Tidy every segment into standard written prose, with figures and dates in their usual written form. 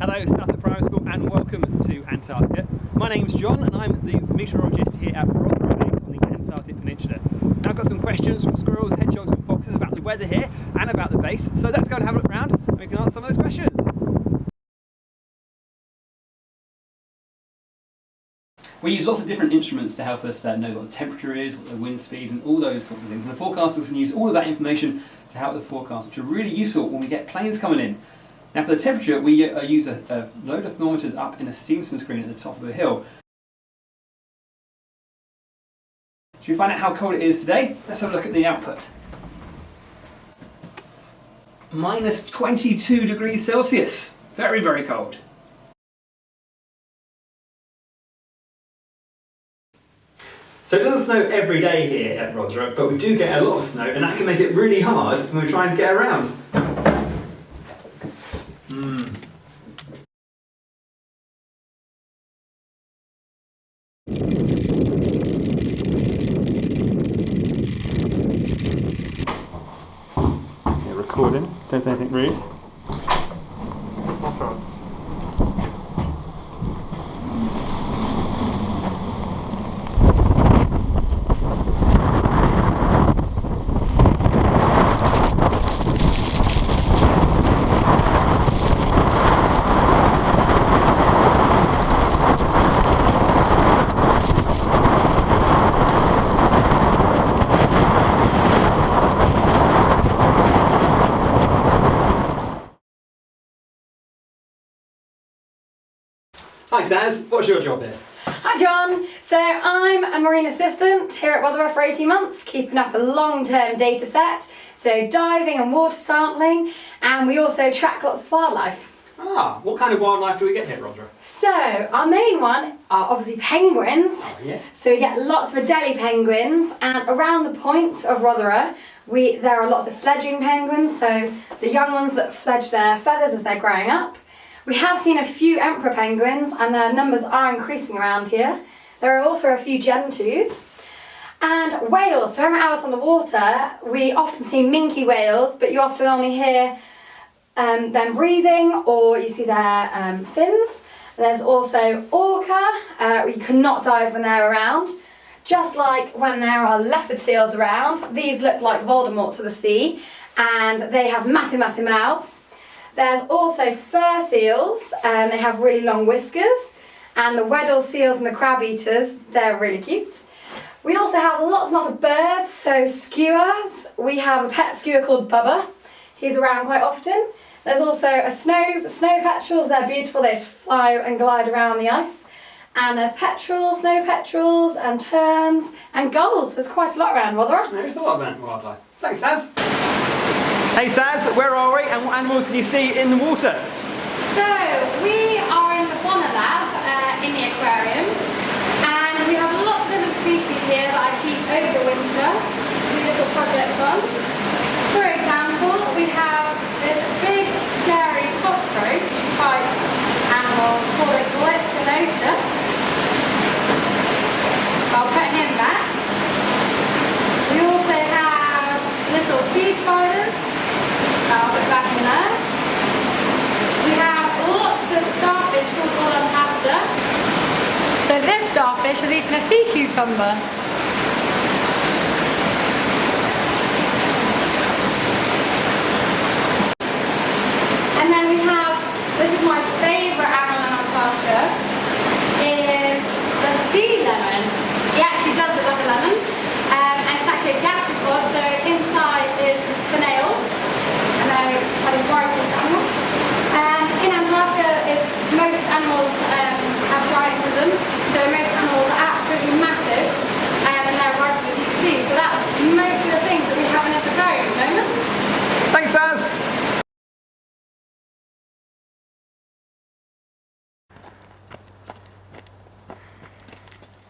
Hello, staff at Primary School, and welcome to Antarctica. My name's John, and I'm the meteorologist here at Rothera base on the Antarctic Peninsula. Now, I've got some questions from squirrels, hedgehogs, and foxes about the weather here and about the base. So let's go and have a look around, and we can answer some of those questions. We use lots of different instruments to help us know what the temperature is, what the wind speed, and all those sorts of things. And the forecasters can use all of that information to help the forecast, which are really useful when we get planes coming in. Now, for the temperature, we use a load of thermometers up in a Stevenson screen at the top of a hill. Should we find out how cold it is today? Let's have a look at the output. Minus 22 degrees Celsius. Very, very cold. So it doesn't snow every day here at Rothera, but we do get a lot of snow, and that can make it really hard when we're trying to get around. Yeah, recording, don't say anything rude. Hi Saz, what's your job here? Hi John, so I'm a marine assistant here at Rothera for 18 months, keeping up a long-term data set, so diving and water sampling, and we also track lots of wildlife. Ah, what kind of wildlife do we get here at Rothera? So our main one are obviously penguins. Oh yeah. So we get lots of Adelie penguins, and around the point of Rothera there are lots of fledgling penguins, so the young ones that fledge their feathers as they're growing up. We have seen a few emperor penguins, and their numbers are increasing around here. There are also a few gentoos. And whales, so when we're out on the water, we often see minke whales, but you often only hear them breathing, or you see their fins. There's also orca, you cannot dive when they're around. Just like when there are leopard seals around, these look like Voldemorts of the sea, and they have massive, massive mouths. There's also fur seals, and they have really long whiskers, and the Weddell seals and the crab eaters, they're really cute. We also have lots and lots of birds, so skuas. We have a pet skua called Bubba. He's around quite often. There's also a snow petrels, they're beautiful, they just fly and glide around the ice. And there's petrels, snow petrels, and terns, and gulls. There's quite a lot around Rothera. There's a lot of wildlife. Thanks Saz. Hey Saz, where are we and what animals can you see in the water? So, we are in the Bonner Lab in the aquarium, and we have lots of different species here that I keep over the winter to do little projects on. For example, we have this big scary cockroach type animal called a Glyptonotus. So I'll put him back. We also have little sea spiders. I'll put it back in there. We have lots of starfish called Antarctica. So this starfish has eaten a sea cucumber. And then we have, this is my favourite animal in Antarctica, is the sea lemon. He actually does look like a lemon, and it's actually a gastropod, so inside is a snail. And they're kind of brightest animals. In Antarctica, most animals have giantism, so most animals are absolutely massive, and they're right in the deep sea. So that's most of the things that we have in this aquarium at the moment. Thanks Saz.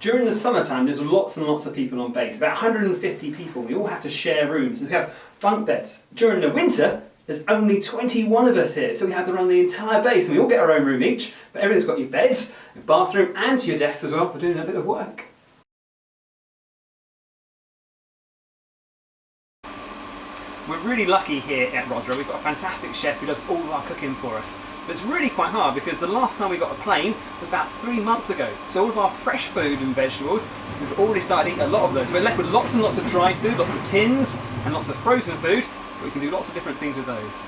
During the summertime, there's lots and lots of people on base, about 150 people. We all have to share rooms, and we have bunk beds. During the winter, there's only 21 of us here, so we have to run the entire base, and we all get our own room each, but everyone's got your beds, your bathroom, and your desks as well for doing a bit of work. We're really lucky here at Rothera. We've got a fantastic chef who does all of our cooking for us. But it's really quite hard because the last time we got a plane was about 3 months ago. So all of our fresh food and vegetables, we've already started eating a lot of those. We're left with lots and lots of dry food, lots of tins and lots of frozen food, but we can do lots of different things with those.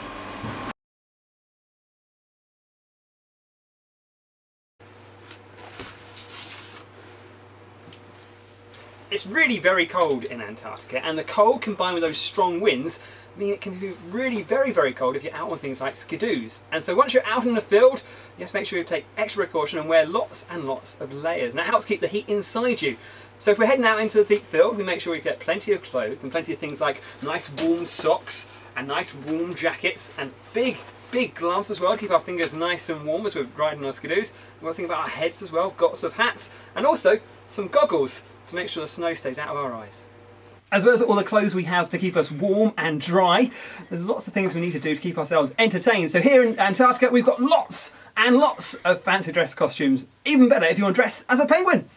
It's really very cold in Antarctica, and the cold combined with those strong winds mean it can be really very, very cold if you're out on things like skidoos. And so once you're out in the field, you have to make sure you take extra precaution and wear lots and lots of layers. And that helps keep the heat inside you. So if we're heading out into the deep field, we make sure we get plenty of clothes and plenty of things like nice warm socks and nice warm jackets and big gloves as well to keep our fingers nice and warm as we're riding our skidoos. We've got to think about our heads as well, lots of hats, and also some goggles to make sure the snow stays out of our eyes. As well as all the clothes we have to keep us warm and dry, there's lots of things we need to do to keep ourselves entertained. So here in Antarctica, we've got lots and lots of fancy dress costumes. Even better if you want to dress as a penguin.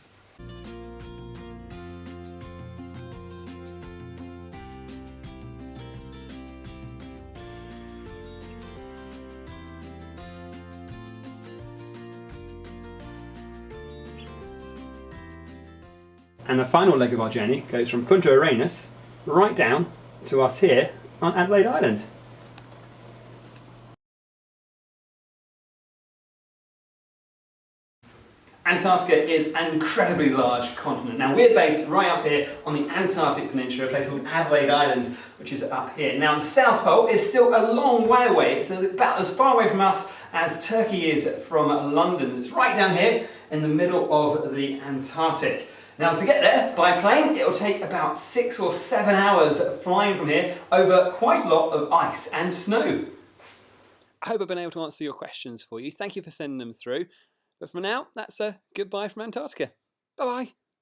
And the final leg of our journey goes from Punta Arenas right down to us here on Adelaide Island. Antarctica is an incredibly large continent. Now we're based right up here on the Antarctic Peninsula, a place called Adelaide Island, which is up here. Now the South Pole is still a long way away. It's about as far away from us as Turkey is from London. It's right down here in the middle of the Antarctic. Now to get there by plane, it'll take about 6 or 7 hours flying from here over quite a lot of ice and snow. I hope I've been able to answer your questions for you. Thank you for sending them through. But for now, that's a goodbye from Antarctica. Bye-bye.